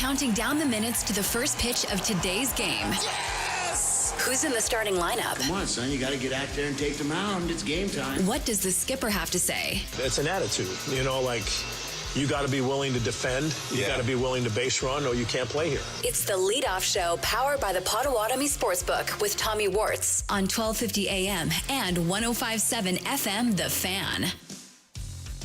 counting down the minutes to the first pitch of today's game. Yes! Who's in the starting lineup? Come on, son, you got to get out there and take the mound. It's game time. What does the skipper have to say? It's an attitude, you got to be willing to defend, you got to be willing to base run, or you can't play here. It's the leadoff show powered by the Potawatomi Sportsbook with Tommy Wortz on 1250 AM and 105.7 FM The Fan.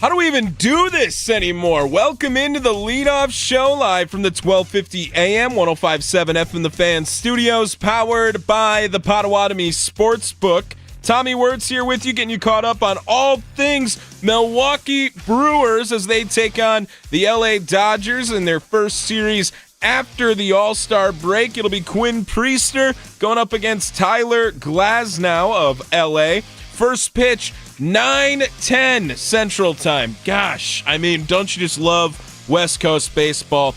How do we even do this anymore? Welcome into the leadoff show live from the 1250 AM, 105.7 FM The Fan studios, powered by the Potawatomi Sportsbook. Tommy Wortz here with you, getting you caught up on all things Milwaukee Brewers as they take on the LA Dodgers in their first series after the All-Star break. It'll be Quinn Priester going up against Tyler Glasnow of LA. First pitch, 9:10 Central Time. Gosh, don't you just love West Coast baseball?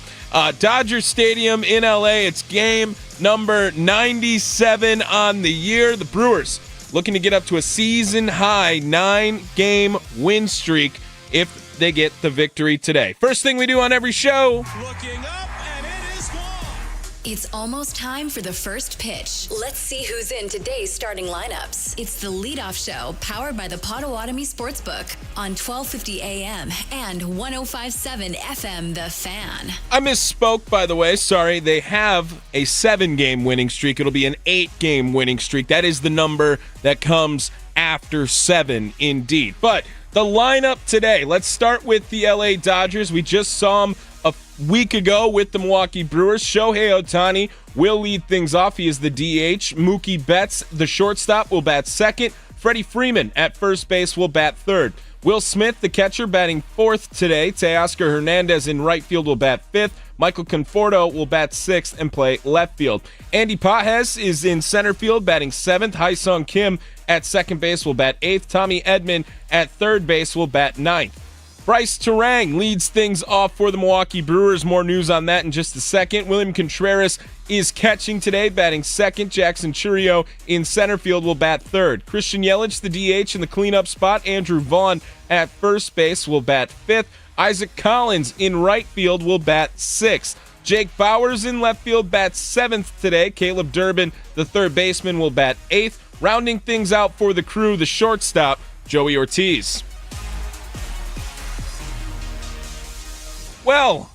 Dodger Stadium in LA, it's game number 97 on the year. The Brewers looking to get up to a season-high 9-game win streak if they get the victory today. First thing we do on every show. Looking up, and it is gone. It's almost time for the first pitch. Let's see who's in today's starting lineups. It's the leadoff show powered by the Potawatomi Sportsbook on 1250 AM and 105.7 FM The Fan. I misspoke, by the way. Sorry, they have a 7-game winning streak. It'll be an 8-game winning streak. That is the number that comes after 7, indeed. But the lineup today, let's start with the LA Dodgers. We just saw them a week ago with the Milwaukee Brewers. Shohei Ohtani will lead things off. He is the DH. Mookie Betts, the shortstop, will bat second. Freddie Freeman at first base will bat third. Will Smith, the catcher, batting fourth today. Teoscar Hernandez in right field will bat fifth. Michael Conforto will bat sixth and play left field. Andy Pages is in center field batting seventh. Hyesung Kim at second base will bat eighth. Tommy Edman at third base will bat ninth. Bryce Terang leads things off for the Milwaukee Brewers. More news on that in just a second. William Contreras is catching today, batting second. Jackson Chourio in center field will bat third. Christian Yelich, the DH, in the cleanup spot. Andrew Vaughn at first base will bat fifth. Isaac Collins in right field will bat sixth. Jake Bauers in left field bats seventh today. Caleb Durbin, the third baseman, will bat eighth. Rounding things out for the crew, the shortstop, Joey Ortiz. Well,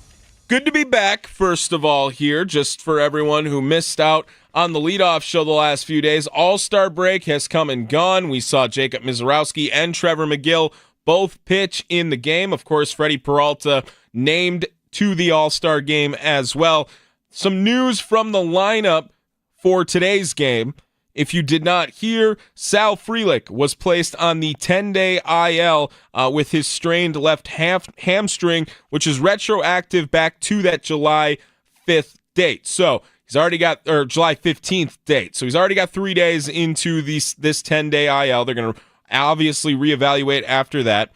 good to be back, first of all, here, just for everyone who missed out on the leadoff show the last few days. All-Star break has come and gone. We saw Jacob Misiorowski and Trevor McGill both pitch in the game. Of course, Freddie Peralta named to the All-Star game as well. Some news from the lineup for today's game. If you did not hear, Sal Frelick was placed on the 10-day IL with his strained left hamstring, which is retroactive back to that July 5th date. So he's already got, or July 15th date. So he's already got 3 days into this 10-day IL. They're going to obviously reevaluate after that.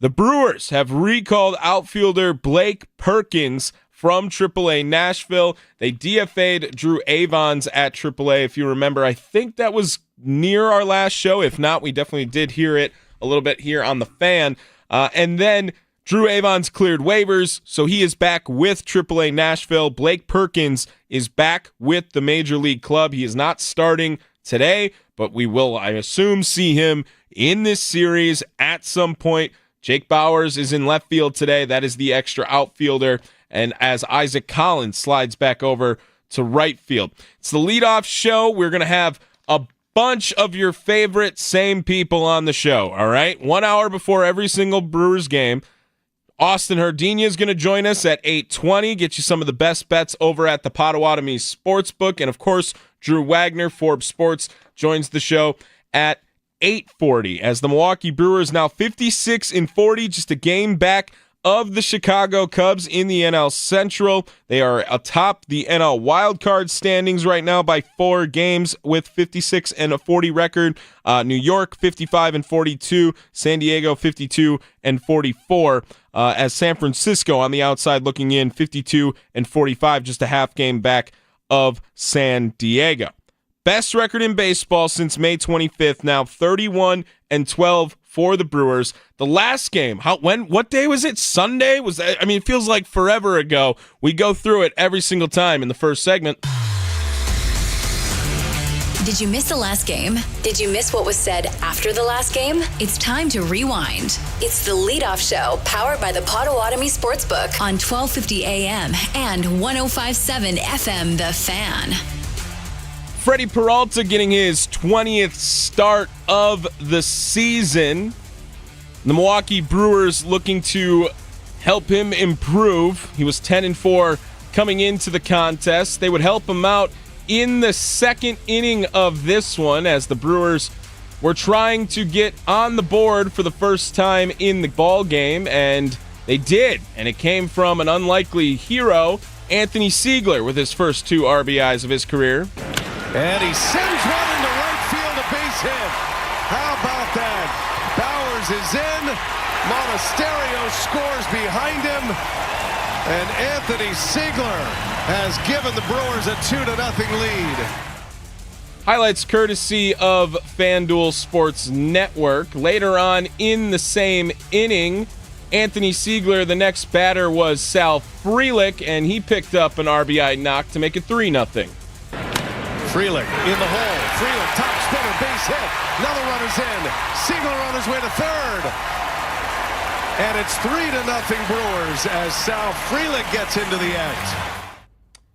The Brewers have recalled outfielder Blake Perkins from AAA Nashville. They DFA'd Drew Avons at AAA. If you remember, I think that was near our last show. If not, we definitely did hear it a little bit here on The Fan. And then Drew Avons cleared waivers, so he is back with AAA Nashville. Blake Perkins is back with the Major League club. He is not starting today, but we will, I assume, see him in this series at some point. Jake Bauers is in left field today. That is the extra outfielder. And as Isaac Collins slides back over to right field. It's the leadoff show. We're going to have a bunch of your favorite same people on the show, all right? 1 hour before every single Brewers game. Austin Herdina is going to join us at 8:20, get you some of the best bets over at the Potawatomi Sportsbook. And, of course, Drew Wagner, Forbes Sports, joins the show at 8:40 as the Milwaukee Brewers now 56-40, just a game back of the Chicago Cubs in the NL Central. They are atop the NL wildcard standings right now by 4 games with 56-40 record. New York 55-42, San Diego 52-44. As San Francisco on the outside looking in 52-45, just a half game back of San Diego. Best record in baseball since May 25th, now 31-12 for the Brewers. The last game, what day was it? Sunday? It feels like forever ago. We go through it every single time in the first segment. Did you miss the last game? Did you miss what was said after the last game? It's time to rewind. It's the Leadoff Show, powered by the Potawatomi Sportsbook on 1250 AM and 105.7 FM The Fan. Freddie Peralta getting his 20th start of the season. The Milwaukee Brewers looking to help him improve. He was 10-4 coming into the contest. They would help him out in the second inning of this one as the Brewers were trying to get on the board for the first time in the ball game, and they did. And it came from an unlikely hero, Anthony Siegler, with his first 2 RBIs of his career. And he sends one into right field, a base hit. How about that? Bowers is in. Monasterio scores behind him. And Anthony Siegler has given the Brewers a 2-0 lead. Highlights courtesy of FanDuel Sports Network. Later on in the same inning, Anthony Siegler, the next batter was Sal Frelick, and he picked up an RBI knock to make it 3-0. Frelick in the hole. Frelick, top spinner, base hit. Another runner's in. Siegler on his way to third. And it's 3-0 Brewers as Sal Frelick gets into the act.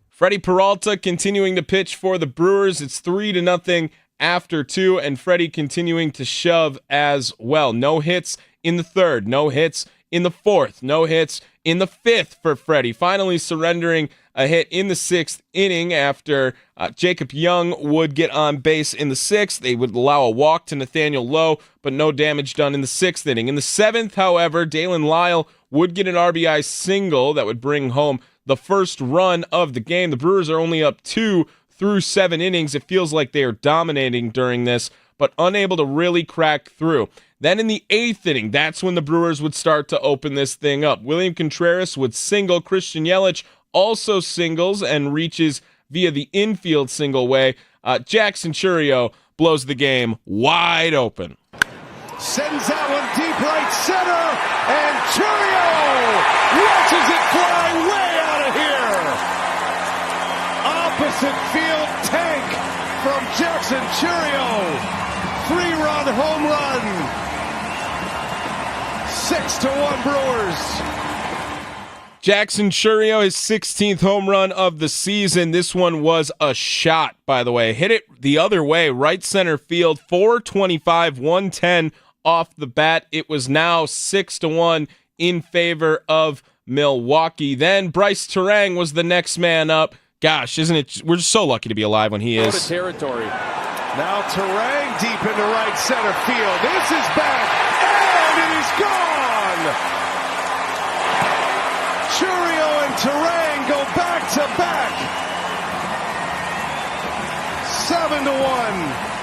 Freddie Peralta continuing to pitch for the Brewers. It's 3-0 after 2, and Freddie continuing to shove as well. No hits in the third, no hits in the fourth, no hits in the fifth for Freddie. Finally surrendering a hit in the 6th inning after Jacob Young would get on base in the 6th. They would allow a walk to Nathaniel Lowe, but no damage done in the 6th inning. In the 7th, however, Dalen Lyle would get an RBI single that would bring home the first run of the game. The Brewers are only up 2 through 7 innings. It feels like they are dominating during this, but unable to really crack through. Then in the 8th inning, that's when the Brewers would start to open this thing up. William Contreras would single. Christian Yelich also singles and reaches via the infield single way. Jackson Churio blows the game wide open. Sends that one deep right center, and Churio watches it fly way out of here. Opposite field tank from Jackson Churio. 3-run home run. 6-1 Brewers. Jackson Churio, his 16th home run of the season. This one was a shot, by the way. Hit it the other way, right center field, 425, 110 off the bat. It was now 6-1 in favor of Milwaukee. Then Bryce Terang was the next man up. Gosh, isn't it? We're just so lucky to be alive when he is. Territory. Now Terang deep into right center field. This is back, and it is gone. Churio and Terang go back to back. 7-1.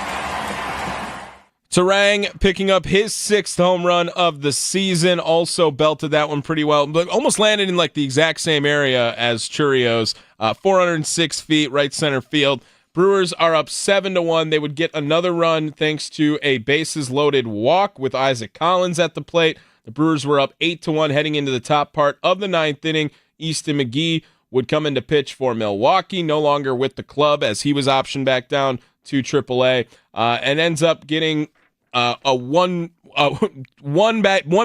Terang picking up his 6th home run of the season. Also belted that one pretty well, but almost landed in like the exact same area as Churio's. 406 feet, right center field. Brewers are up 7-1. They would get another run thanks to a bases-loaded walk with Isaac Collins at the plate. The Brewers were up 8-1 heading into the top part of the 9th inning. Easton McGee would come in to pitch for Milwaukee, no longer with the club as he was optioned back down to AAA, and ends up getting one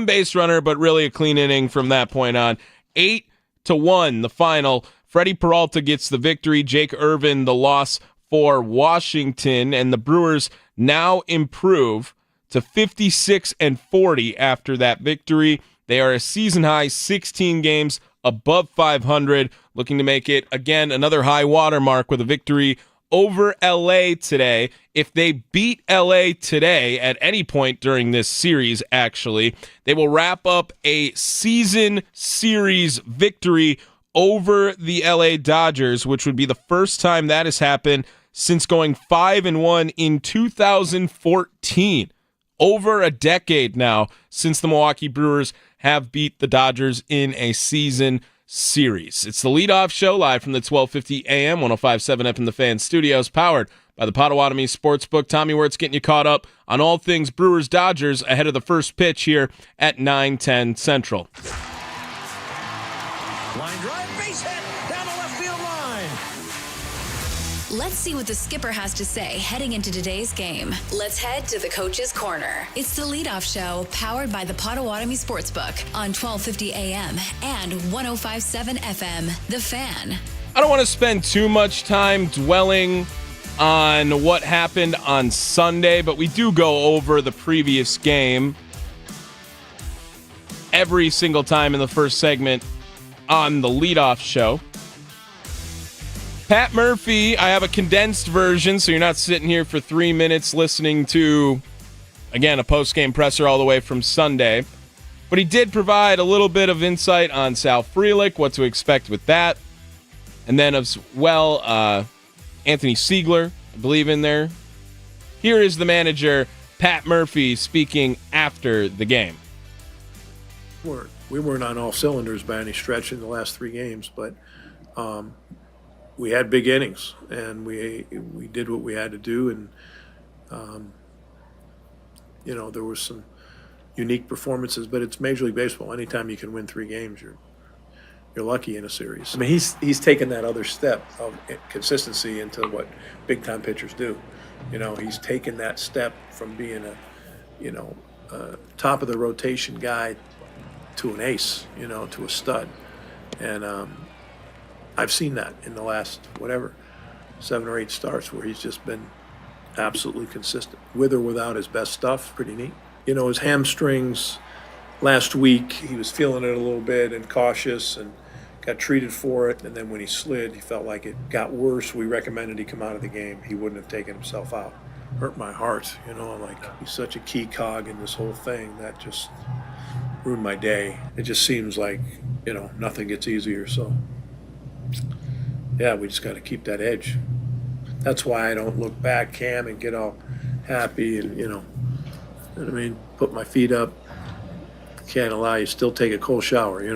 base runner, but really a clean inning from that point on. 8-1, the final. Freddie Peralta gets the victory. Jake Irvin, the loss for Washington, and the Brewers now improve to 56-40 after that victory. They are a season-high 16 games above 500, looking to make it, again, another high water mark with a victory over LA today. If they beat LA today at any point during this series, actually, they will wrap up a season series victory over the LA Dodgers, which would be the first time that has happened since going 5-1 in 2014. Over a decade now since the Milwaukee Brewers have beat the Dodgers in a season series. It's the Leadoff Show live from the 1250 AM, 105.7 FM The Fan studios, powered by the Potawatomi Sportsbook. Tommy Wortz getting you caught up on all things Brewers-Dodgers ahead of the first pitch here at 9:10 Central. Line drive, base hit, down the left field line. Let's see what the skipper has to say heading into today's game. Let's head to the Coach's Corner. It's the leadoff show powered by the Potawatomi Sportsbook on 1250 AM and 105.7 FM. The Fan. I don't want to spend too much time dwelling on what happened on Sunday, but we do go over the previous game every single time in the first segment on the leadoff show. Pat Murphy, I have a condensed version, so you're not sitting here for 3 minutes listening to, again, a post-game presser all the way from Sunday. But he did provide a little bit of insight on Sal Frelick, what to expect with that. And then as well, Anthony Siegler, I believe, in there. Here is the manager, Pat Murphy, speaking after the game. We weren't on all cylinders by any stretch in the last 3 games, but we had big innings, and we did what we had to do, and there was some unique performances, but it's Major League Baseball. Anytime you can win 3 games, you're lucky in a series. I mean, he's taken that other step of consistency into what big time pitchers do. He's taken that step from being a top of the rotation guy to an ace, to a stud. And I've seen that in the last, 7 or 8 starts where he's just been absolutely consistent, with or without his best stuff. Pretty neat. His hamstrings last week, he was feeling it a little bit and cautious and got treated for it. And then when he slid, he felt like it got worse. We recommended he come out of the game. He wouldn't have taken himself out. Hurt my heart, he's such a key cog in this whole thing that just ruined my day. It just seems like, nothing gets easier. So, yeah, we just got to keep that edge. That's why I don't look back, Cam, and get all happy and, put my feet up. Can't allow you still take a cold shower, you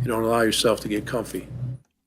don't allow yourself to get comfy.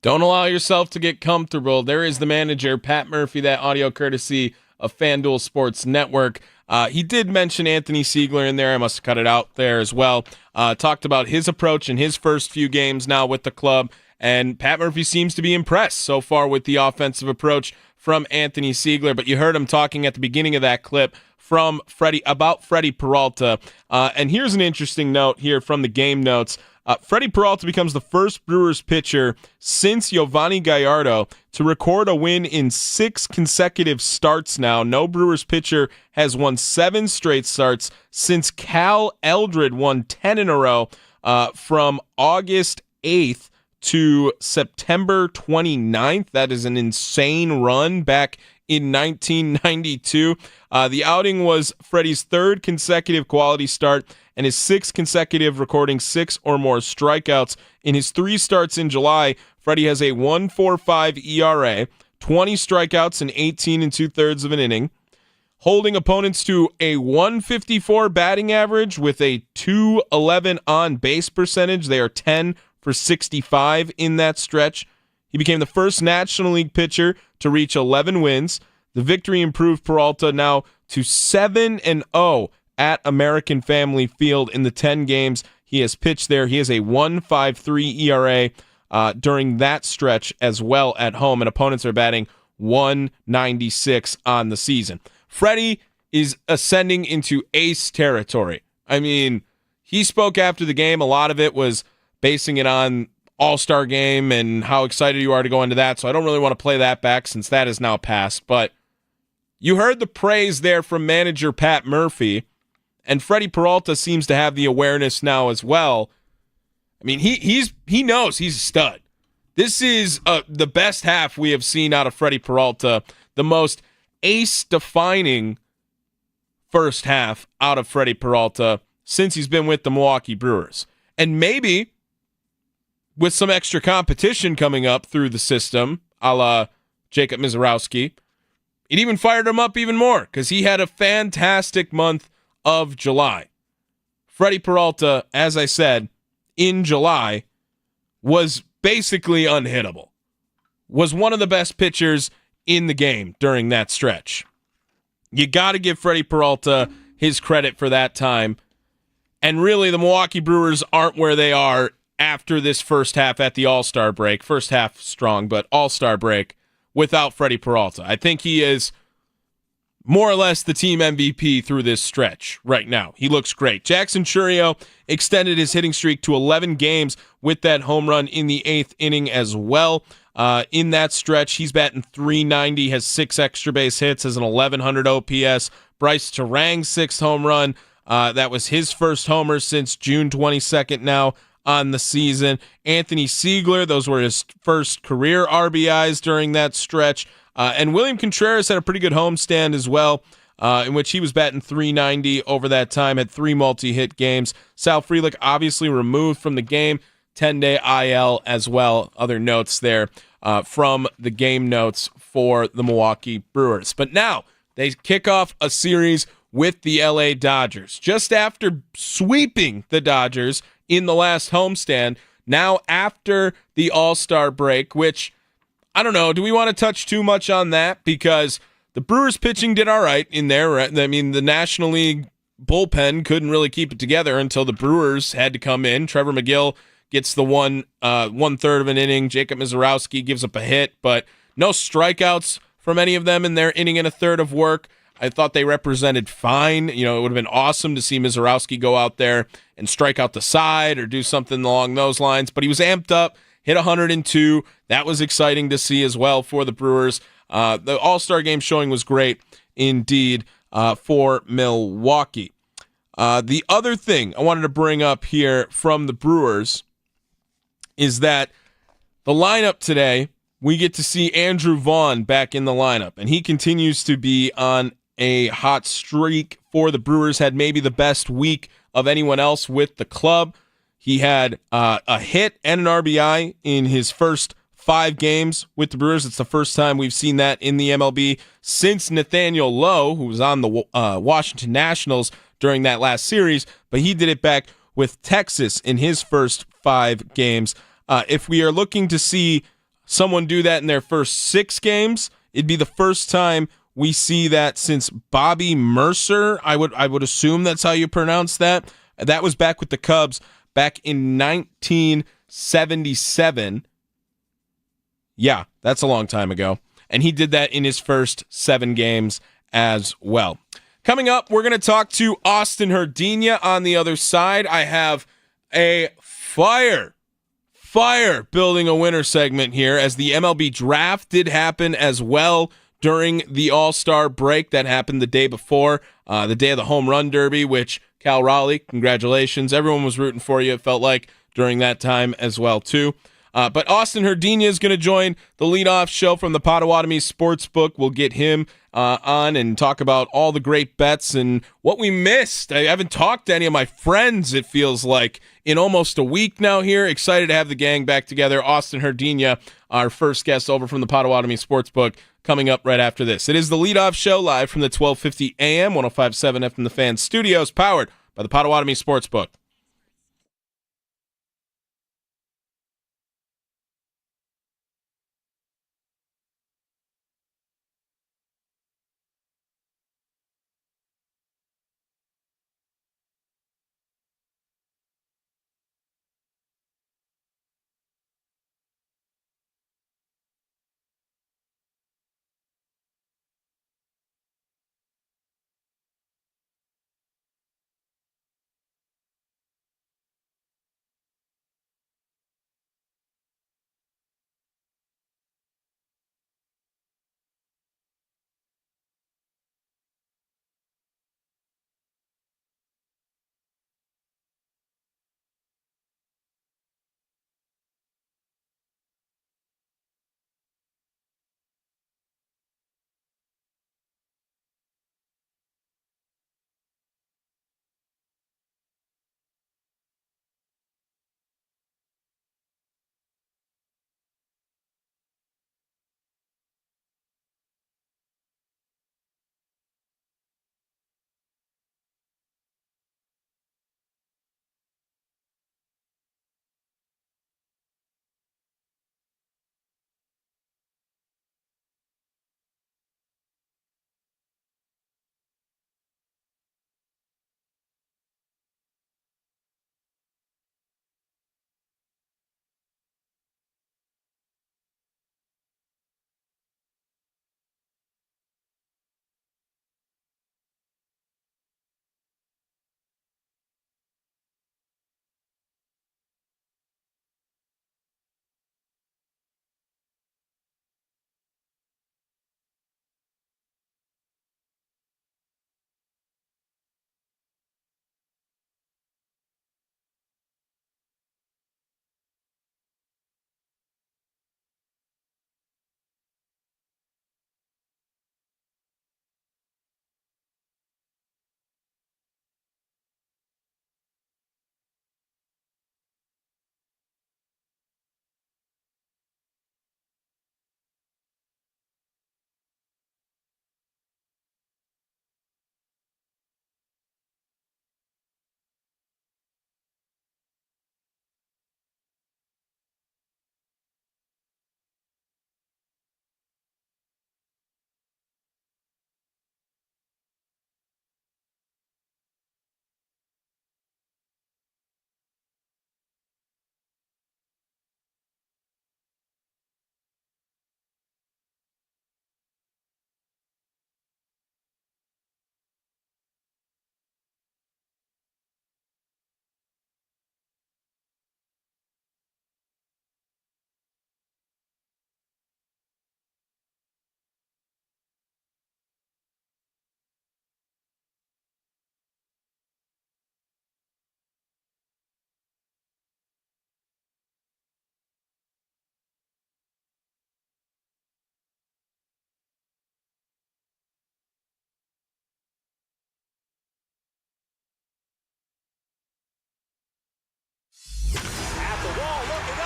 Don't allow yourself to get comfortable. There is the manager, Pat Murphy, that audio courtesy of FanDuel Sports Network. He did mention Anthony Siegler in there. I must have cut it out there as well. Talked about his approach in his first few games now with the club, and Pat Murphy seems to be impressed so far with the offensive approach from Anthony Siegler. But you heard him talking at the beginning of that clip from about Freddie Peralta. And here's an interesting note here from the game notes. Freddie Peralta becomes the first Brewers pitcher since Giovanni Gallardo to record a win in 6 consecutive starts now. No Brewers pitcher has won 7 straight starts since Cal Eldred won 10 in a row from August 8th to September 29th. That is an insane run back in 1992. The outing was Freddie's 3rd consecutive quality start and his 6th consecutive recording 6 or more strikeouts. In his 3 starts in July, Freddie has a 1.45 ERA, 20 strikeouts in 18 2/3 of an inning, holding opponents to a 154 batting average with a 211 on-base percentage. They are 10 for 65 in that stretch. He became the first National League pitcher to reach 11 wins. The victory improved Peralta now to 7-0 at American Family Field in the 10 games he has pitched there. He has a 1.53 ERA during that stretch as well at home, and opponents are batting 196 on the season. Freddie is ascending into ace territory. I mean, he spoke after the game. A lot of it was basing it on All-Star game and how excited you are to go into that, so I don't really want to play that back since that is now past. But you heard the praise there from manager Pat Murphy, and Freddie Peralta seems to have the awareness now as well. I mean, he knows he's a stud. This is the best half we have seen out of Freddie Peralta, the most ace-defining first half out of Freddie Peralta since he's been with the Milwaukee Brewers. And maybe with some extra competition coming up through the system, a la Jacob Mizorowski, it even fired him up even more because he had a fantastic month of July. Freddie Peralta, as I said, in July was basically unhittable. Was one of the best pitchers in the game during that stretch. You got to give Freddie Peralta his credit for that time. And really, the Milwaukee Brewers aren't where they are after this first half at the All-Star break. First half strong, but All-Star break without Freddie Peralta. I think he is more or less the team MVP through this stretch right now. He looks great. Jackson Chourio extended his hitting streak to 11 games with that home run in the 8th inning as well. In that stretch, he's batting .390, has 6 extra base hits, has an 1,100 OPS. Bryce Terang's 6th home run. That was his first homer since June 22nd now on the season. Anthony Siegler, those were his first career RBIs during that stretch. And William Contreras had a pretty good homestand as well, in which he was batting .390 over that time, had 3 multi-hit games. Sal Frelick obviously removed from the game, 10-day IL as well. Other notes there from the game notes for the Milwaukee Brewers. But now they kick off a series with the LA Dodgers. Just after sweeping the Dodgers in the last homestand, now after the All-Star break, which, I don't know, do we want to touch too much on that? Because the Brewers pitching did all right in there. I mean, the National League bullpen couldn't really keep it together until the Brewers had to come in. Trevor McGill gets the one-third of an inning. Jacob Mizorowski gives up a hit, but no strikeouts from any of them in their inning and a third of work. I thought they represented fine. You know, it would have been awesome to see Mizorowski go out there and strike out the side or do something along those lines, but he was amped up, hit 102. That was exciting to see as well for the Brewers. The All-Star game showing was great indeed for Milwaukee. The other thing I wanted to bring up here from the Brewers is that the lineup today, we get to see Andrew Vaughn back in the lineup, and he continues to be on a hot streak for the Brewers. Had maybe the best week of anyone else with the club. He had a hit and an RBI in his first 5 games with the Brewers. It's the first time we've seen that in the MLB since Nathaniel Lowe, who was on the Washington Nationals during that last series, but he did it back with Texas in his first 5 games. If we are looking to see someone do that in their first 6 games, it'd be the first time we see that since Bobby Mercer. I would assume that's how you pronounce that. That was back with the Cubs back in 1977. Yeah, that's a long time ago. And he did that in his first 7 games as well. Coming up, we're going to talk to Austin Herdina on the other side. I have a fire building a winner segment here, as the MLB draft did happen as well during the All-Star break. That happened the day before, the day of the Home Run Derby, which Cal Raleigh, congratulations. Everyone was rooting for you, it felt like, during that time as well, too. But Austin Herdina is going to join the leadoff show from the Potawatomi Sportsbook. We'll get him on and talk about all the great bets and what we missed. I haven't talked to any of my friends, it feels like, in almost a week now here. Excited to have the gang back together. Austin Herdina, our first guest over from the Potawatomi Sportsbook, coming up right after this. It is the leadoff show live from the 1250 AM, 105.7 FM The Fan studios, powered by the Potawatomi Sportsbook.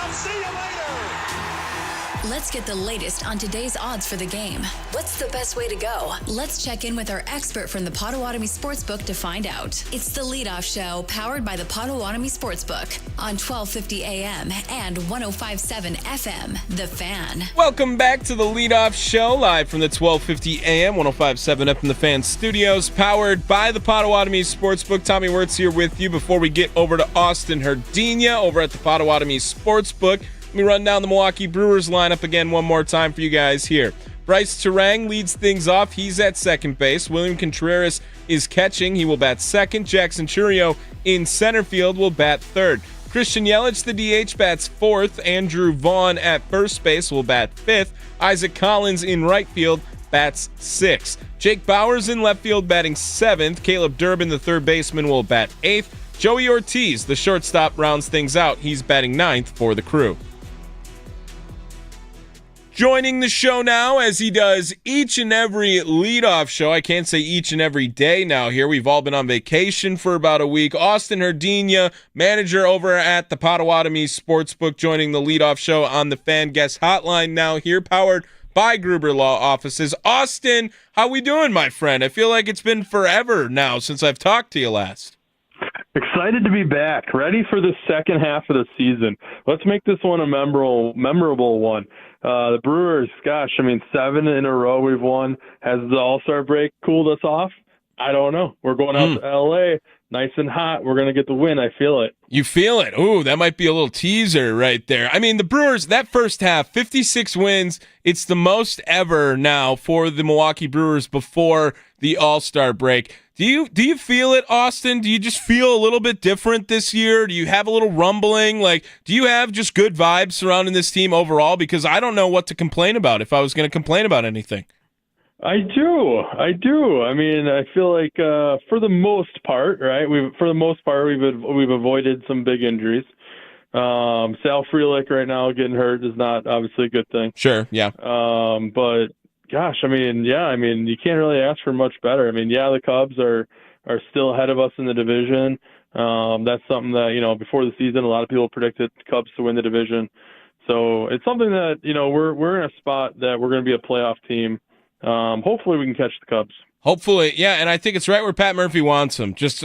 I'll see you later. Let's get the latest on today's odds for the game. What's the best way to go? Let's check in with our expert from the Potawatomi Sportsbook to find out. It's the Leadoff Show, powered by the Potawatomi Sportsbook on 1250 AM and 105.7 FM, The Fan. Welcome back to the Leadoff Show, live from the 1250 AM, 105.7 FM, The Fan studios, powered by the Potawatomi Sportsbook. Tommy Wortz here with you before we get over to Austin Herdina over at the Potawatomi Sportsbook. Let me run down the Milwaukee Brewers lineup again one more time for you guys here. Bryce Terang leads things off. He's at second base. William Contreras is catching. He will bat second. Jackson Churio in center field will bat third. Christian Yelich, the DH, bats fourth. Andrew Vaughn at first base will bat fifth. Isaac Collins in right field bats sixth. Jake Bauers in left field batting seventh. Caleb Durbin, the third baseman, will bat eighth. Joey Ortiz, the shortstop, rounds things out. He's batting ninth for the Crew. Joining the show now, as he does each and every leadoff show, I can't say each and every day now here. We've all been on vacation for about a week. Austin Herdina, manager over at the Potawatomi Sportsbook, joining the leadoff show on the Fan Guest Hotline now here, powered by Gruber Law Offices. Austin, how we doing, my friend? I feel like it's been forever now since I've talked to you last. Excited to be back, ready for the second half of the season. Let's make this one a memorable one. The Brewers, gosh, 7 in a row we've won. Has the All-Star break cooled us off? I don't know. We're going out to L.A., nice and hot. We're going to get the win. I feel it. You feel it? Ooh, that might be a little teaser right there. The Brewers, that first half, 56 wins. It's the most ever now for the Milwaukee Brewers before the All-Star break. Do you feel it, Austin? Do you just feel a little bit different this year? Do you have a little rumbling? Do you have just good vibes surrounding this team overall? Because I don't know what to complain about if I was going to complain about anything. I do. I feel like for the most part, right? We've avoided some big injuries. Sal Frelick right now getting hurt is not obviously a good thing. Sure, yeah. But gosh, you can't really ask for much better. The Cubs are still ahead of us in the division. That's something that, before the season, a lot of people predicted the Cubs to win the division. So it's something that, we're in a spot that we're going to be a playoff team. Hopefully we can catch the Cubs. Hopefully, yeah, and I think it's right where Pat Murphy wants them. Just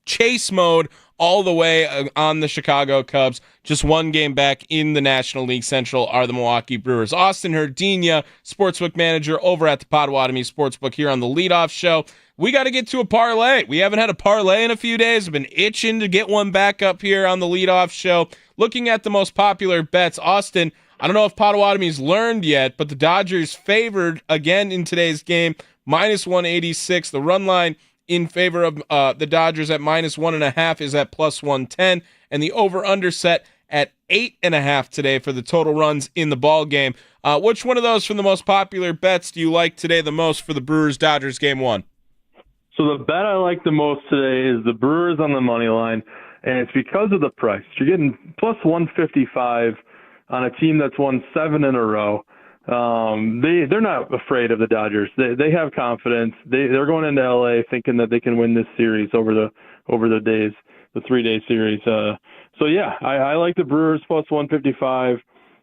chase mode all the way on the Chicago Cubs. Just one game back in the National League Central are the Milwaukee Brewers. Austin Herdina, Sportsbook manager over at the Potawatomi Sportsbook here on the Leadoff Show. We got to get to a parlay. We haven't had a parlay in a few days. I've been itching to get one back up here on the Leadoff Show. Looking at the most popular bets, Austin, I don't know if Potawatomi's learned yet, but the Dodgers favored again in today's game, minus 186. The run line in favor of the Dodgers at minus 1.5 is at plus 110, and the over-under set at 8.5 today for the total runs in the ball game. Which one of those from the most popular bets do you like today the most for the Brewers-Dodgers game one? So the bet I like the most today is the Brewers on the money line, and it's because of the price. You're getting plus 155 on a team that's won 7 in a row. They're not afraid of the Dodgers. They have confidence. They're going into LA thinking that they can win this series over the days, the 3-day series. So yeah, I like the Brewers plus 155.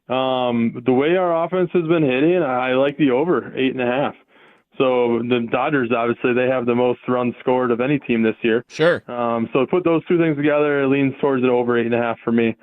The way our offense has been hitting, I like the over 8.5. So the Dodgers, obviously, they have the most runs scored of any team this year. Sure. So put those two things together, it leans towards it over 8.5 for me.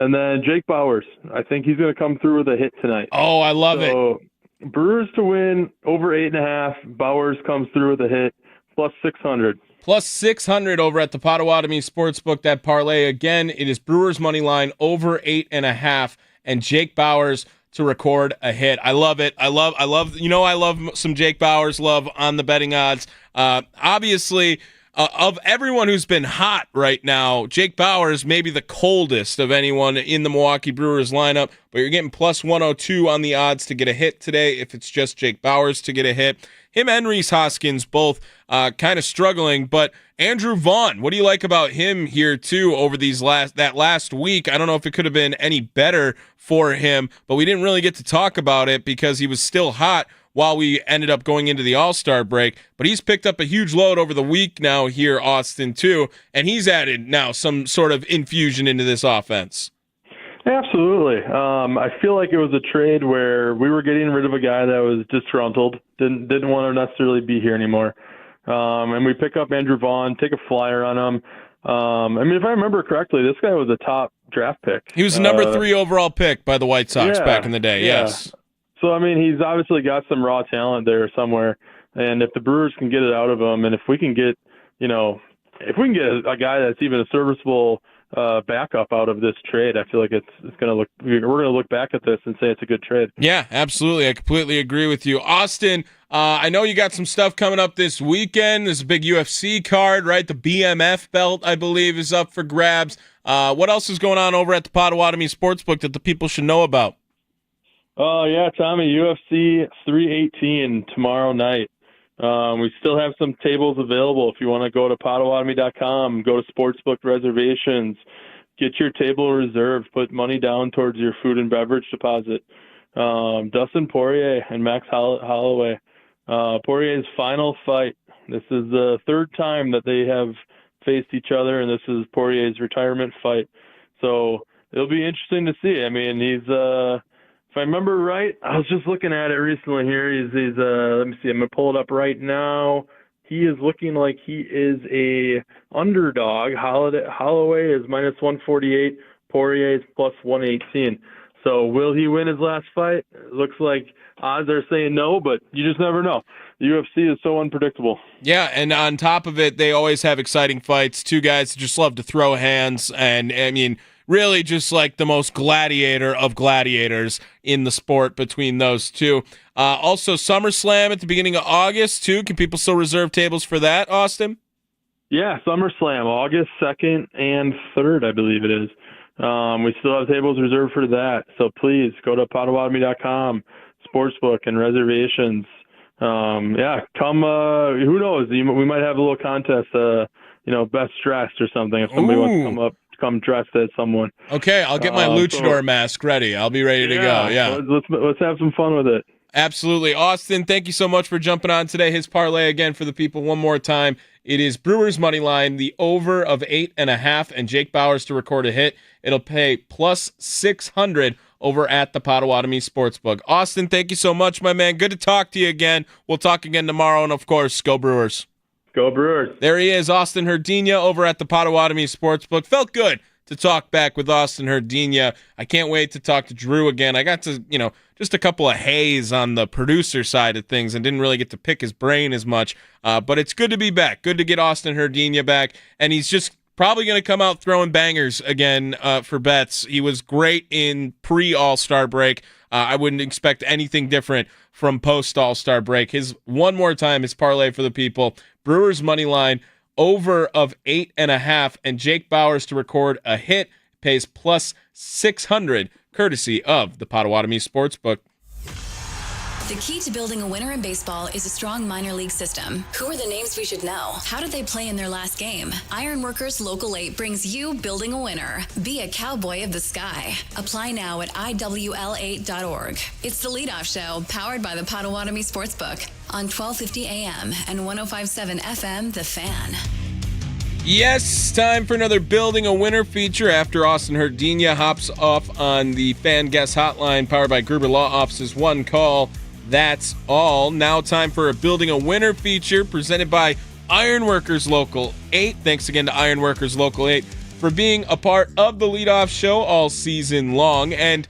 And then Jake Bauers, I think he's going to come through with a hit tonight. Oh, I love it. Brewers to win over 8.5. Bauers comes through with a hit, plus 600. Plus 600 over at the Potawatomi Sportsbook. That parlay again, it is Brewers money line over 8.5, and Jake Bauers to record a hit. I love it. I love. I love some Jake Bauers love on the betting odds. Obviously. Of everyone who's been hot right now, Jake Bauers may be the coldest of anyone in the Milwaukee Brewers lineup, but you're getting plus 102 on the odds to get a hit today if it's just Jake Bauers to get a hit. Him and Rhys Hoskins both kind of struggling, but Andrew Vaughn, what do you like about him here too over that last week? I don't know if it could have been any better for him, but we didn't really get to talk about it because he was still hot while we ended up going into the All-Star break. But he's picked up a huge load over the week now here, Austin, too, and he's added now some sort of infusion into this offense. Absolutely. I feel like it was a trade where we were getting rid of a guy that was disgruntled, didn't want to necessarily be here anymore. And we pick up Andrew Vaughn, take a flyer on him. If I remember correctly, this guy was a top draft pick. He was the number 3 overall pick by the White Sox back in the day, yes. So, he's obviously got some raw talent there somewhere. And if the Brewers can get it out of him, and if we can get, a guy that's even a serviceable backup out of this trade, I feel like we're going to look back at this and say it's a good trade. Yeah, absolutely. I completely agree with you. Austin, I know you got some stuff coming up this weekend. There's a big UFC card, right? The BMF belt, I believe, is up for grabs. What else is going on over at the Potawatomi Sportsbook that the people should know about? Oh, yeah, Tommy, UFC 318 tomorrow night. We still have some tables available. If you want to go to Potawatomi.com, go to Sportsbook reservations, get your table reserved, put money down towards your food and beverage deposit. Dustin Poirier and Max Holloway. Poirier's final fight. This is the third time that they have faced each other, and this is Poirier's retirement fight. So it'll be interesting to see. He's if I remember right, I was just looking at it recently here. He's let me see, I'm going to pull it up right now. He is looking like he is a underdog. Holloway is minus 148, Poirier is plus 118. So will he win his last fight? It looks like odds are saying no, but you just never know. The UFC is so unpredictable. Yeah, and on top of it, they always have exciting fights. Two guys that just love to throw hands, and really just like the most gladiator of gladiators in the sport between those two. Also, SummerSlam at the beginning of August, too. Can people still reserve tables for that, Austin? Yeah, SummerSlam, August 2nd and 3rd, I believe it is. We still have tables reserved for that. So please go to Potawatomi.com, Sportsbook, and reservations. Come. Who knows? We might have a little contest. Best dressed or something. If somebody wants to come dressed as someone. Okay, I'll get my luchador mask ready. I'll be ready to go. Yeah, let's have some fun with it. Absolutely, Austin. Thank you so much for jumping on today. His parlay again for the people one more time. It is Brewers money line, the over of 8.5, and Jake Bauers to record a hit. It'll pay plus 600 over at the Potawatomi Sportsbook. Austin, thank you so much, my man. Good to talk to you again. We'll talk again tomorrow, and of course, go Brewers. Go Brewers. There he is, Austin Herdina over at the Potawatomi Sportsbook. Felt good to talk back with Austin Herdina. I can't wait to talk to Drew again. I got to, just a couple of haze on the producer side of things and didn't really get to pick his brain as much. But it's good to be back. Good to get Austin Herdina back. And he's just probably going to come out throwing bangers again for bets. He was great in pre-All-Star break. I wouldn't expect anything different from post-All-Star break. His parlay for the people. Brewers money line over of 8.5, and Jake Bauers to record a hit pays plus 600, courtesy of the Potawatomi Sportsbook. The key to building a winner in baseball is a strong minor league system. Who are the names we should know? How did they play in their last game? Ironworkers Local 8 brings you Building a Winner. Be a cowboy of the sky. Apply now at IWL8.org. It's the leadoff show powered by the Potawatomi Sportsbook on 1250 AM and 105.7 FM, The Fan. Yes, time for another Building a Winner feature after Austin Herdina hops off on the fan guest hotline powered by Gruber Law Office's One Call. That's all. Now time for a Building a Winner feature presented by Ironworkers Local 8. Thanks again to Ironworkers Local 8 for being a part of the leadoff show all season long. And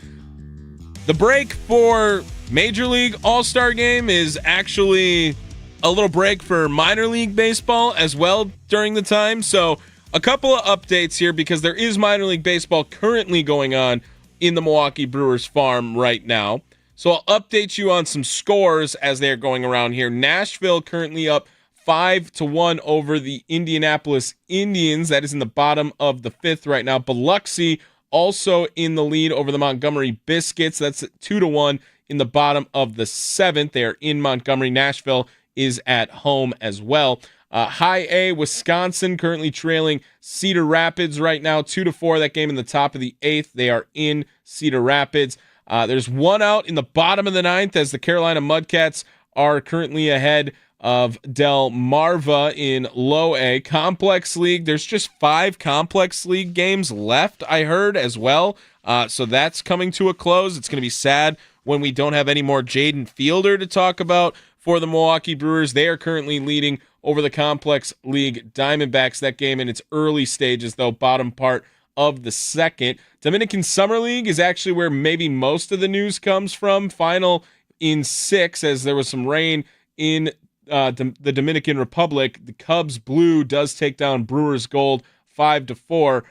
the break for Major League All-Star Game is actually a little break for minor league baseball as well during the time. So a couple of updates here because there is minor league baseball currently going on in the Milwaukee Brewers farm right now. So I'll update you on some scores as they're going around here. Nashville currently up 5-1 over the Indianapolis Indians. That is in the bottom of the 5th right now. Biloxi also in the lead over the Montgomery Biscuits. That's 2-1 in the bottom of the 7th. They are in Montgomery. Nashville is at home as well. High A, Wisconsin currently trailing Cedar Rapids right now, 2-4. That game in the top of the 8th. They are in Cedar Rapids. There's one out in the bottom of the 9th as the Carolina Mudcats are currently ahead of Del Marva in Low A. Complex League, there's just 5 Complex League games left, I heard, as well. So that's coming to a close. It's going to be sad when we don't have any more Jaden Fielder to talk about for the Milwaukee Brewers. They are currently leading over the Complex League Diamondbacks. That game in its early stages, though, bottom part of the second. Dominican Summer League is actually where maybe most of the news comes from. Final in 6, as there was some rain in the Dominican Republic. The Cubs Blue does take down Brewers Gold 5-4.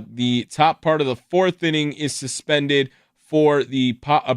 The top part of the 4th inning is suspended for the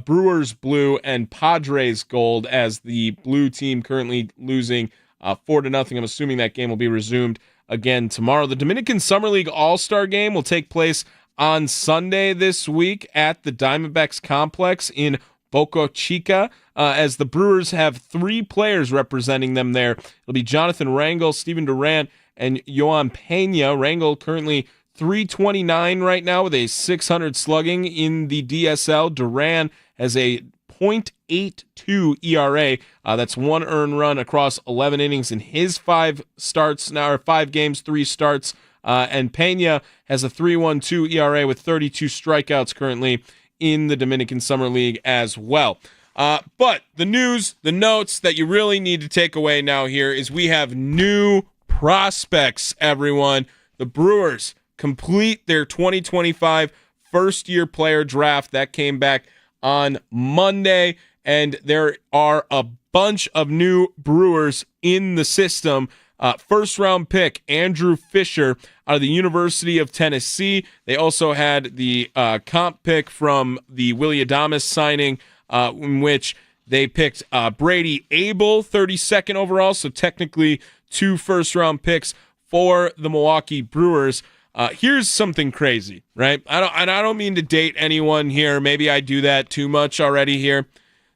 Brewers Blue and Padres Gold, as the blue team currently losing 4-0. I'm assuming that game will be resumed again tomorrow. The Dominican Summer League All-Star Game will take place on Sunday this week at the Diamondbacks Complex in Boca Chica, as the Brewers have 3 players representing them there. It'll be Jonathan Rangel, Steven Durant, and Yohan Pena. Rangel currently 329 right now with a 600 slugging in the DSL. Duran has a .82 ERA. That's 1 earned run across 11 innings in his 5 starts now, or 5 games, 3 starts. And Pena has a 3.12 ERA with 32 strikeouts currently in the Dominican Summer League as well. But the news, the notes that you really need to take away now here is we have new prospects, everyone. The Brewers complete their 2025 first-year player draft. That came back on Monday, and there are a bunch of new Brewers in the system. First-round pick, Andrew Fisher out of the University of Tennessee. They also had the comp pick from the Willy Adames signing, in which they picked Brady Abel, 32nd overall, so technically 2 first-round picks for the Milwaukee Brewers. Here's something crazy, right? I don't mean to date anyone here. Maybe I do that too much already here.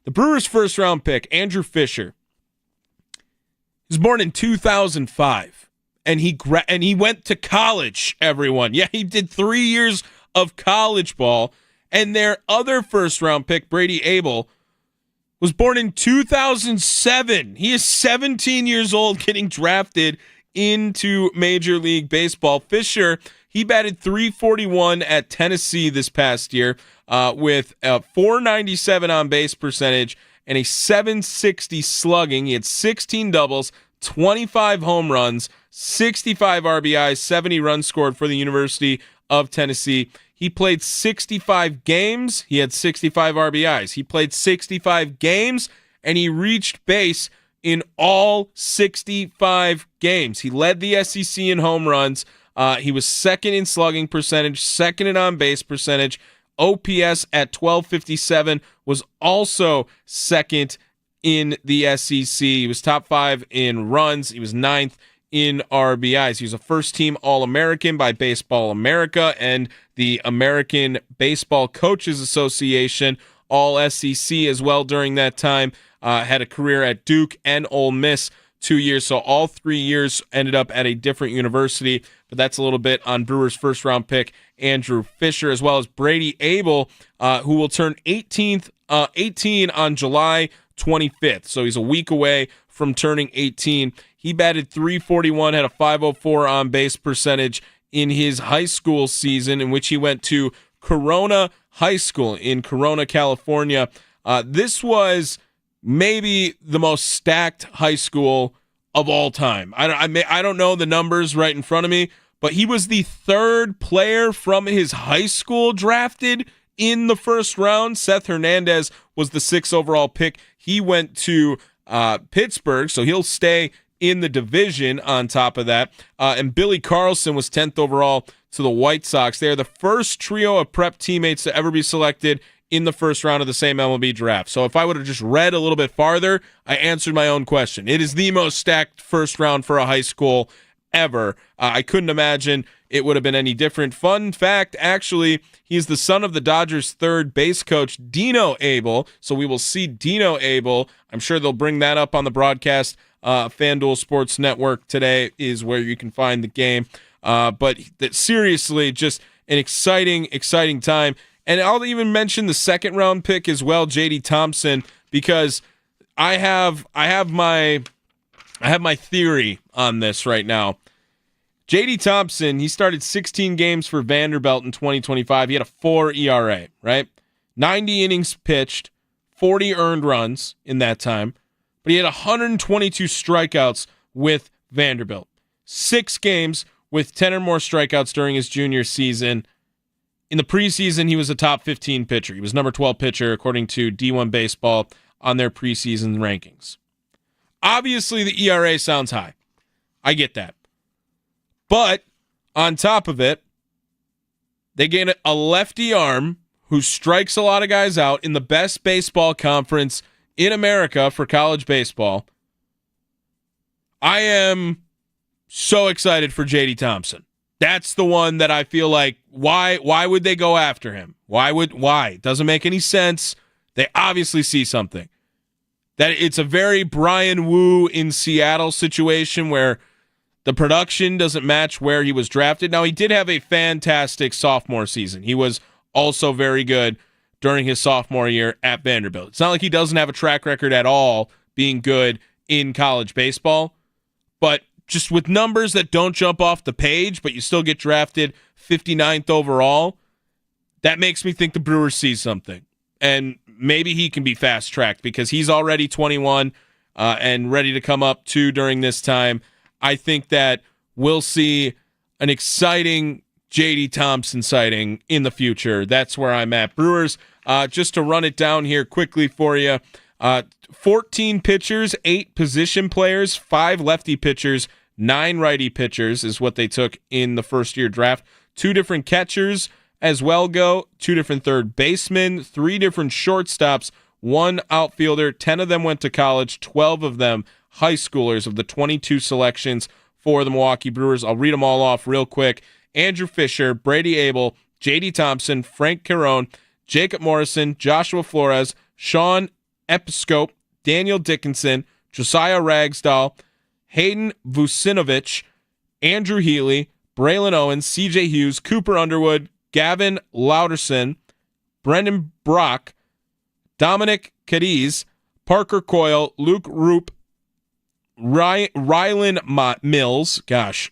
The Brewers' first-round pick, Andrew Fisher, was born in 2005, and he went to college, everyone. Yeah, he did 3 years of college ball, and their other first-round pick, Brady Abel, was born in 2007. He is 17 years old, getting drafted into Major League Baseball. Fisher, he batted .341 at Tennessee this past year with a .497 on-base percentage and a .760 slugging. He had 16 doubles, 25 home runs, 65 RBIs, 70 runs scored for the University of Tennessee. He played 65 games. He had 65 RBIs. He played 65 games, and he reached base in all 65 games. He led the SEC in home runs. He was second in slugging percentage, second in on-base percentage. OPS at 1257 was also second in the SEC. He was top 5 in runs. He was 9th in RBIs. He was a first-team All-American by Baseball America and the American Baseball Coaches Association, All-SEC as well during that time. Had a career at Duke and Ole Miss 2 years, so all 3 years ended up at a different university. But that's a little bit on Brewers' first-round pick, Andrew Fisher, as well as Brady Abel, who will turn 18 on July 25th. So he's a week away from turning 18. He batted .341, had a .504 on-base percentage in his high school season, in which he went to Corona High School in Corona, California. This was maybe the most stacked high school of all time. I don't know the numbers right in front of me, but he was the 3rd player from his high school drafted in the first round. Seth Hernandez was the 6th overall pick. He went to Pittsburgh, so he'll stay in the division on top of that. And Billy Carlson was 10th overall to the White Sox. They are the first trio of prep teammates to ever be selected in the first round of the same MLB draft. So if I would have just read a little bit farther, I answered my own question. It is the most stacked first round for a high school ever. I couldn't imagine it would have been any different. Fun fact, actually, he's the son of the Dodgers' 3rd base coach, Dino Abel. So we will see Dino Abel. I'm sure they'll bring that up on the broadcast. FanDuel Sports Network today is where you can find the game. But seriously, just an exciting time. And I'll even mention the 2nd round pick as well, J.D. Thompson, because I have my theory on this right now. J.D. Thompson, he started 16 games for Vanderbilt in 2025. He had a 4 ERA, right? 90 innings pitched, 40 earned runs in that time, but he had 122 strikeouts with Vanderbilt. 6 games with 10 or more strikeouts during his junior season. In the preseason, he was a top 15 pitcher. He was number 12 pitcher, according to D1 Baseball, on their preseason rankings. Obviously, the ERA sounds high. I get that. But on top of it, they get a lefty arm who strikes a lot of guys out in the best baseball conference in America for college baseball. I am so excited for J.D. Thompson. That's the one that I feel like, why would they go after him? Why? It doesn't make any sense. They obviously see something. That it's a very Brian Wu in Seattle situation where the production doesn't match where he was drafted. Now, he did have a fantastic sophomore season. He was also very good during his sophomore year at Vanderbilt. It's not like he doesn't have a track record at all being good in college baseball, but just with numbers that don't jump off the page, but you still get drafted 59th overall, that makes me think the Brewers see something. And maybe he can be fast-tracked because he's already 21 and ready to come up too during this time. I think that we'll see an exciting J.D. Thompson sighting in the future. That's where I'm at. Brewers, just to run it down here quickly for you, 14 pitchers, 8 position players, 5 lefty pitchers, 9 righty pitchers is what they took in the first-year draft. 2 different catchers as well go, 2 different third basemen, 3 different shortstops, 1 outfielder. 10 of them went to college, 12 of them high schoolers of the 22 selections for the Milwaukee Brewers. I'll read them all off real quick. Andrew Fisher, Brady Abel, J.D. Thompson, Frank Carone, Jacob Morrison, Joshua Flores, Sean Episcope, Daniel Dickinson, Josiah Ragsdale, Hayden Vucinovich, Andrew Healy, Braylon Owens, C.J. Hughes, Cooper Underwood, Gavin Lauderson, Brendan Brock, Dominic Cadiz, Parker Coyle, Luke Roop, Rylan Mills,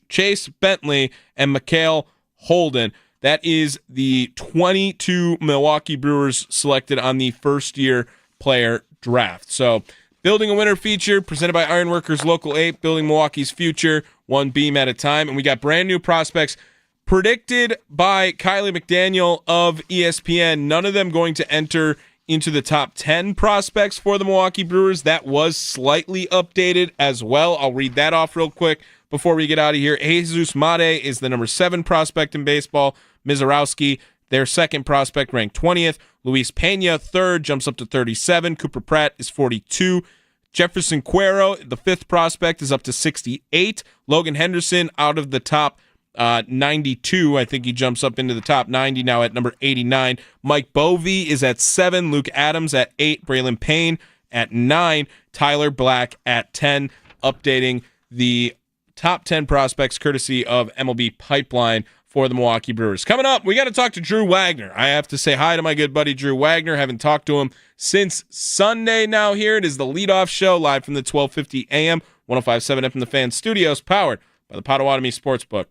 Chase Bentley, and Mikhail Holden. That is the 22 Milwaukee Brewers selected on the first-year player draft. So, Building a Winner feature presented by Ironworkers Local 8, building Milwaukee's future, one beam at a time. And we got brand new prospects predicted by Kylie McDaniel of ESPN. None of them going to enter into the top 10 prospects for the Milwaukee Brewers. That was slightly updated as well. I'll read that off real quick before we get out of here. Jesus Mate is the number 7 prospect in baseball. Mizarowski, their second prospect, ranked 20th. Luis Pena, third, jumps up to 37. Cooper Pratt is 42. Jefferson Cuero, the 5th prospect, is up to 68. Logan Henderson out of the top 92. I think he jumps up into the top 90 now at number 89. Mike Bovee is at 7. Luke Adams at 8. Braylon Payne at 9. Tyler Black at 10. Updating the top 10 prospects courtesy of MLB Pipeline for the Milwaukee Brewers. Coming up, we got to talk to Drew Wagner. I have to say hi to my good buddy Drew Wagner. Haven't talked to him since Sunday now here. It is the leadoff show live from the 1250 AM, 105.7 FM The Fan Studios, powered by the Potawatomi Sportsbook.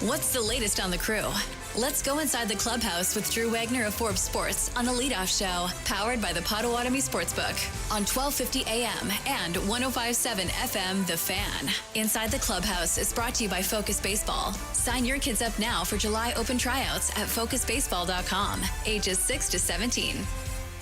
What's the latest on the crew? Let's go inside the clubhouse with Drew Wagner of Forbes Sports on the Leadoff Show, powered by the Potawatomi Sportsbook on 1250 AM and 1057 FM The Fan. Inside the clubhouse is brought to you by Focus Baseball. Sign your kids up now for July open tryouts at focusbaseball.com, ages 6 to 17.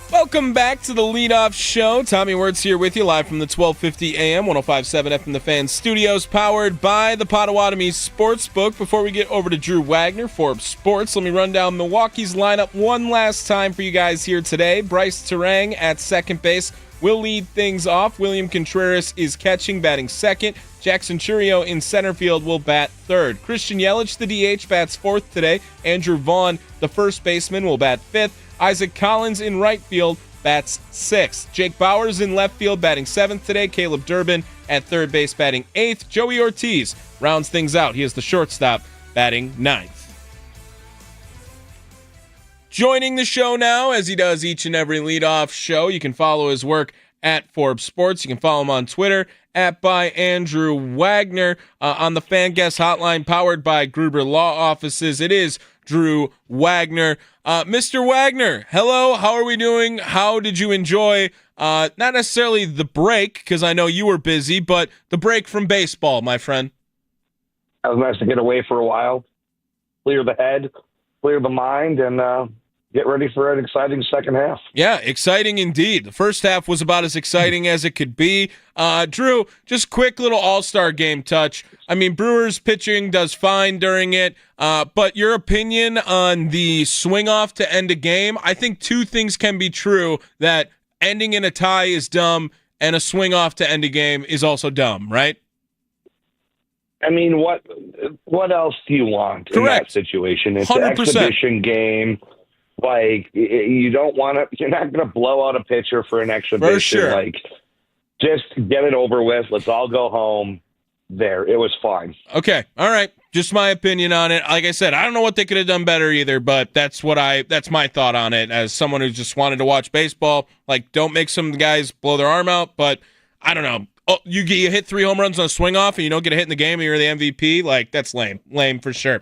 Welcome back to the Leadoff Show. Tommy Wortz here with you live from the 1250 AM, 1057 FM The Fan studios, powered by the Potawatomi Sportsbook. Before we get over to Drew Wagner, Forbes Sports, let me run down Milwaukee's lineup one last time for you guys here today. Bryce Terang at second base will lead things off. William Contreras is catching, batting second. Jackson Churio in center field will bat third. Christian Yelich, the DH, bats fourth today. Andrew Vaughn, the first baseman, will bat fifth. Isaac Collins in right field bats sixth. Jake Bauers in left field batting seventh today. Caleb Durbin at third base batting eighth. Joey Ortiz rounds things out. He is the shortstop batting ninth. Joining the show now, as he does each and every leadoff show, you can follow his work at Forbes Sports. You can follow him on Twitter at by Andrew Wagner. On the Fan Guest Hotline, powered by Gruber Law Offices, it is Drew Wagner. Mr. Wagner, hello, how are we doing? How did you enjoy, not necessarily the break, because I know you were busy, but the break from baseball, my friend? It was nice to get away for a while, clear the head, clear the mind, and get ready for an exciting second half. Yeah, exciting indeed. The first half was about as exciting as it could be. Drew, just quick little all-star game touch. I mean, Brewers pitching does fine during it, but your opinion on the swing-off to end a game? I think two things can be true, that ending in a tie is dumb and a swing-off to end a game is also dumb, right? I mean, what else do you want in that situation? It's 100%. An exhibition game. Like, you don't want to, you're not going to blow out a pitcher for an exhibition. For sure. Like, just get it over with. Let's all go home. There. It was fine. Okay. All right. Just my opinion on it. Like I said, I don't know what they could have done better either, but that's my thought on it as someone who just wanted to watch baseball. Like, don't make some guys blow their arm out, but I don't know. Oh, you hit 3 home runs on a swing off and you don't get a hit in the game and you're the MVP? Like, that's lame. Lame for sure.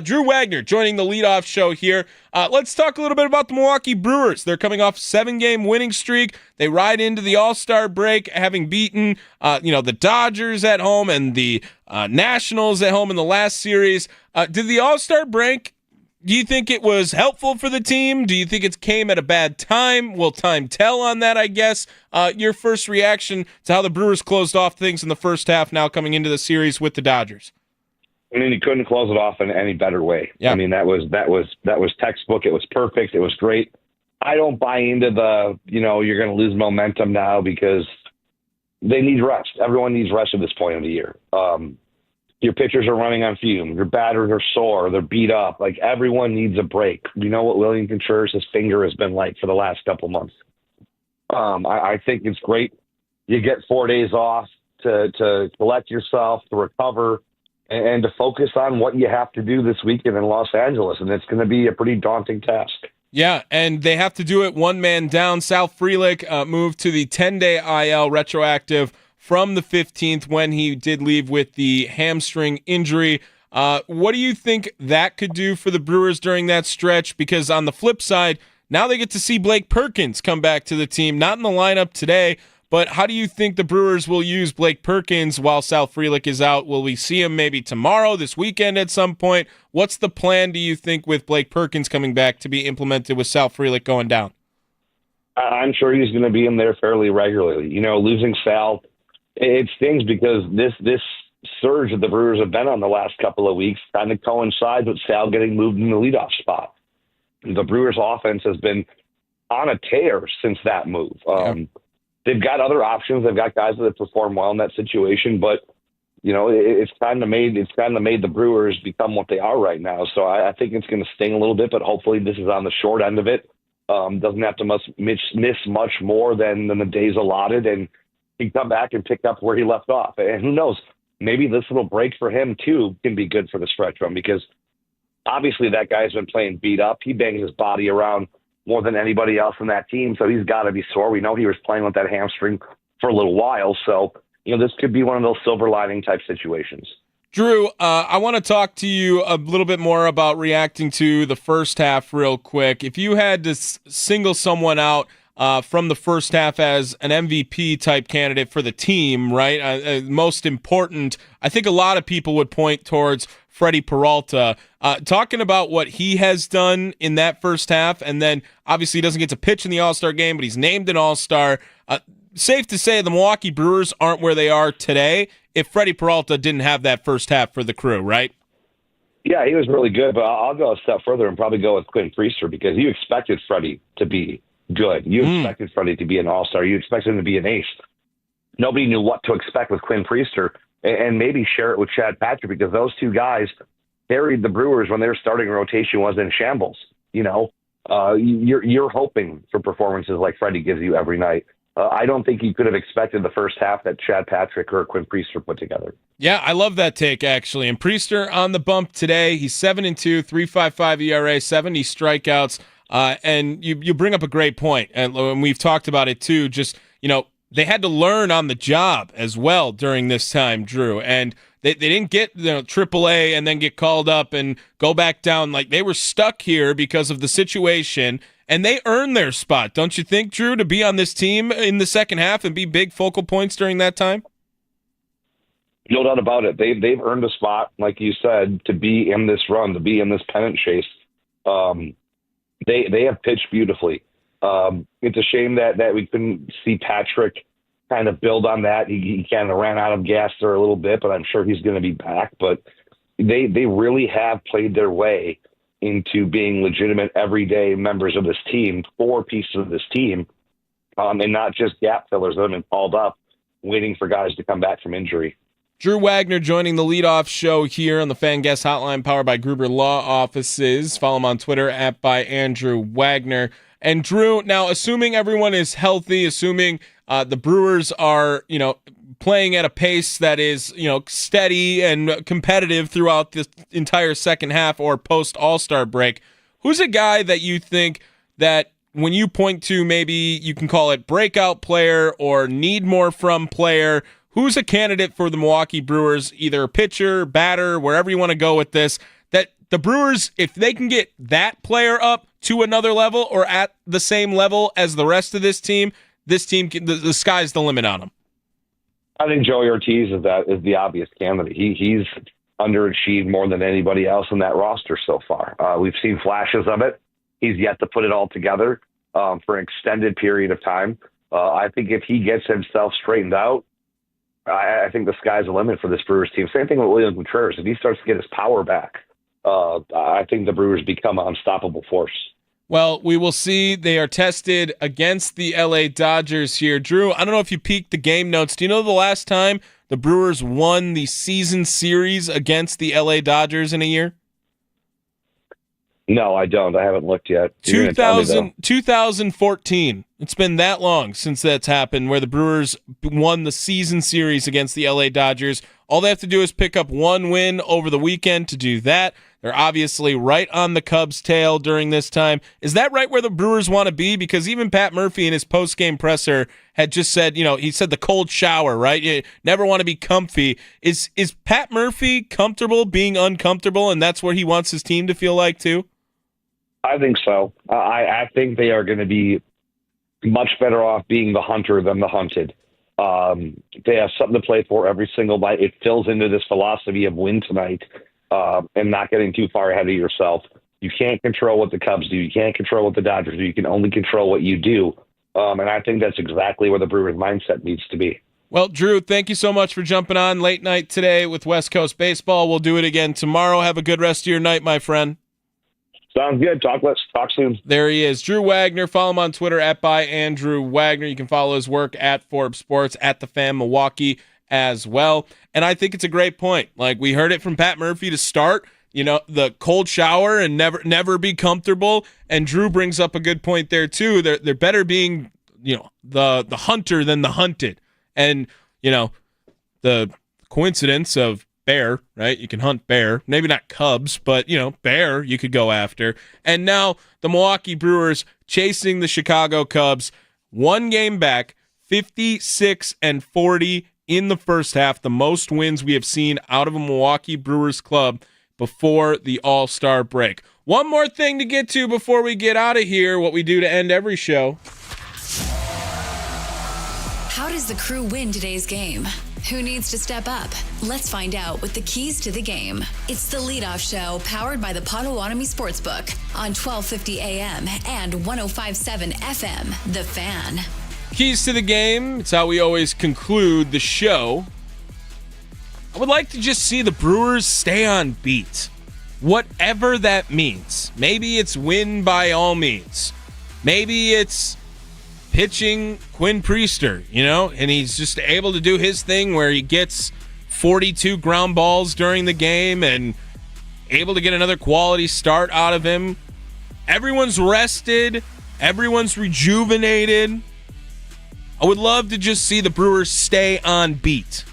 Drew Wagner joining the leadoff show here. Let's talk a little bit about the Milwaukee Brewers. They're coming off a 7-game winning streak. They ride into the All-Star break having beaten the Dodgers at home and the Nationals at home in the last series. Did the All-Star break, do you think it was helpful for the team? Do you think it came at a bad time? Will time tell on that, I guess? Your first reaction to how the Brewers closed off things in the first half now coming into the series with the Dodgers? I mean, you couldn't close it off in any better way. Yeah. I mean, that was textbook. It was perfect. It was great. I don't buy into the, you're going to lose momentum now because they need rest. Everyone needs rest at this point of the year. Your pitchers are running on fumes. Your batters are sore. They're beat up. Like, everyone needs a break. You know what William Contreras' finger has been like for the last couple months. I think it's great. You get 4 days off to collect yourself, to recover, and to focus on what you have to do this weekend in Los Angeles. And it's going to be a pretty daunting task. Yeah, and they have to do it one man down. Sal Frelick moved to the 10-day IL retroactive from the 15th when he did leave with the hamstring injury. What do you think that could do for the Brewers during that stretch? Because on the flip side, now they get to see Blake Perkins come back to the team, not in the lineup today, but how do you think the Brewers will use Blake Perkins while Sal Frelick is out? Will we see him maybe tomorrow, this weekend at some point? What's the plan, do you think, with Blake Perkins coming back to be implemented with Sal Frelick going down? I'm sure he's going to be in there fairly regularly. Losing Sal, it stings because this surge that the Brewers have been on the last couple of weeks kind of coincides with Sal getting moved in the leadoff spot. The Brewers' offense has been on a tear since that move. They've got other options. They've got guys that have performed well in that situation, but it's kind of made the Brewers become what they are right now. So I think it's going to sting a little bit, but hopefully this is on the short end of it. Doesn't have to miss much more than the days allotted, and he can come back and pick up where he left off. And who knows, maybe this little break for him too can be good for the stretch run, because obviously that guy's been playing beat up. He bangs his body around more than anybody else in that team, so he's got to be sore. We know he was playing with that hamstring for a little while, so this could be one of those silver lining type situations. Drew, I want to talk to you a little bit more about reacting to the first half real quick. If you had to single someone out from the first half as an MVP type candidate for the team, right? Most important, I think a lot of people would point towards Freddie Peralta. Talking about what he has done in that first half, and then obviously he doesn't get to pitch in the All-Star game, but he's named an All-Star. Safe to say the Milwaukee Brewers aren't where they are today if Freddie Peralta didn't have that first half for the Crew, right? Yeah, he was really good, but I'll go a step further and probably go with Quinn Priester because you expected Freddie to be good. You expected Freddie to be an all-star. You expected him to be an ace. Nobody knew what to expect with Quinn Priester, and maybe share it with Chad Patrick because those two guys carried the Brewers when their starting rotation was in shambles. You know, you're hoping for performances like Freddie gives you every night. I don't think you could have expected the first half that Chad Patrick or Quinn Priester put together. Yeah, I love that take, actually. And Priester on the bump today. He's 7-2, 3.55 ERA, 70 strikeouts. And you bring up a great point, and we've talked about it too. Just, they had to learn on the job as well during this time, Drew. And they didn't get AAA and then get called up and go back down. Like, they were stuck here because of the situation. And they earned their spot, don't you think, Drew, to be on this team in the second half and be big focal points during that time? No doubt about it. They've earned a spot, like you said, to be in this run, to be in this pennant chase. They have pitched beautifully. It's a shame that we couldn't see Patrick kind of build on that. He kind of ran out of gas there a little bit, but I'm sure he's going to be back. But they really have played their way into being legitimate everyday members of this team, core pieces of this team, and not just gap fillers that have been called up, waiting for guys to come back from injury. Drew Wagner joining the leadoff show here on the Fan Guest Hotline, powered by Gruber Law Offices. Follow him on Twitter @ByAndrewWagner. And Drew, now assuming everyone is healthy, assuming the Brewers are, playing at a pace that is, steady and competitive throughout this entire second half or post All-Star break, who's a guy that you think that when you point to, maybe you can call it breakout player or need more from player, who's a candidate for the Milwaukee Brewers, either pitcher, batter, wherever you want to go with this, that the Brewers, if they can get that player up to another level or at the same level as the rest of this team, the sky's the limit on them? I think Joey Ortiz is the obvious candidate. He's underachieved more than anybody else in that roster so far. We've seen flashes of it. He's yet to put it all together for an extended period of time. I think if he gets himself straightened out, I think the sky's the limit for this Brewers team. Same thing with William Contreras. If he starts to get his power back, I think the Brewers become an unstoppable force. Well, we will see. They are tested against the LA Dodgers here. Drew, I don't know if you peeked the game notes. Do you know the last time the Brewers won the season series against the LA Dodgers in a year? No, I don't. I haven't looked yet. 2014. It's been that long since that's happened, where the Brewers won the season series against the LA Dodgers. All they have to do is pick up one win over the weekend to do that. They're obviously right on the Cubs' tail during this time. Is that right where the Brewers want to be? Because even Pat Murphy in his post-game presser had just said, he said the cold shower, right? You never want to be comfy. Is Pat Murphy comfortable being uncomfortable, and that's where he wants his team to feel like too? I think so. I think they are going to be much better off being the hunter than the hunted. They have something to play for every single night. It fills into this philosophy of win tonight and not getting too far ahead of yourself. You can't control what the Cubs do. You can't control what the Dodgers do. You can only control what you do. And I think that's exactly where the Brewers' mindset needs to be. Well, Drew, thank you so much for jumping on late night today with West Coast Baseball. We'll do it again tomorrow. Have a good rest of your night, my friend. Sounds good. Let's talk soon. There he is, Drew Wagner. Follow him on Twitter @ByAndrewWagner. You can follow his work at Forbes Sports, @TheFan Milwaukee as well. And I think it's a great point. Like, we heard it from Pat Murphy to start, the cold shower and never be comfortable. And Drew brings up a good point there too. They're better being, the hunter than the hunted. And, the coincidence of bear, right? You can hunt bear, maybe not cubs, but bear you could go after. And now the Milwaukee Brewers chasing the Chicago Cubs, one game back, 56-40 in the first half, the most wins we have seen out of a Milwaukee Brewers club before the All-Star break. One more thing to get to before we get out of here, what we do to end every show. How does the crew win today's game? Who needs to step up? Let's find out with the keys to the game. It's the Leadoff Show, powered by the Potawatomi Sportsbook on 1250 AM and 105.7 FM, The Fan. Keys to the game. It's how we always conclude the show. I would like to just see the Brewers stay on beat. Whatever that means. Maybe it's win by all means. Maybe it's pitching Quinn Priester, and he's just able to do his thing where he gets 42 ground balls during the game and able to get another quality start out of him. Everyone's rested. Everyone's rejuvenated. I would love to just see the Brewers stay on beat.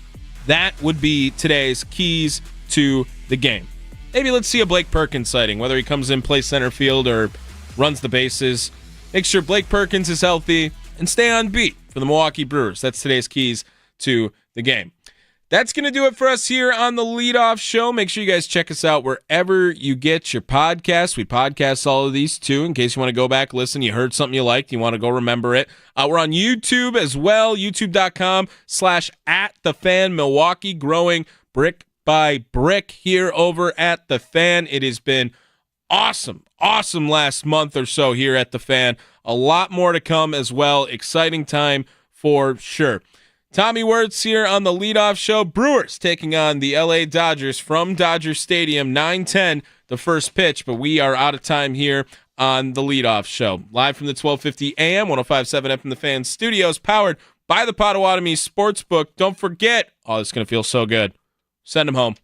That would be today's keys to the game. Maybe let's see a Blake Perkins sighting, whether he comes in, plays center field, or runs the bases. Make sure Blake Perkins is healthy and stay on beat for the Milwaukee Brewers. That's today's keys to the game. That's going to do it for us here on the Leadoff Show. Make sure you guys check us out wherever you get your podcasts. We podcast all of these too, in case you want to go back, listen, you heard something you liked, you want to go remember it. We're on YouTube as well, youtube.com/@thefan Milwaukee, growing brick by brick here over at The Fan. It has been awesome last month or so here at The Fan. A lot more to come as well. Exciting time for sure. Tommy Wortz here on the Leadoff Show. Brewers taking on the LA Dodgers from Dodger Stadium, 9:10, the first pitch, but we are out of time here on the Leadoff Show. Live from the 1250 AM, 105.7 FM The Fan studios, powered by the Potawatomi Sportsbook. Don't forget, it's going to feel so good. Send them home.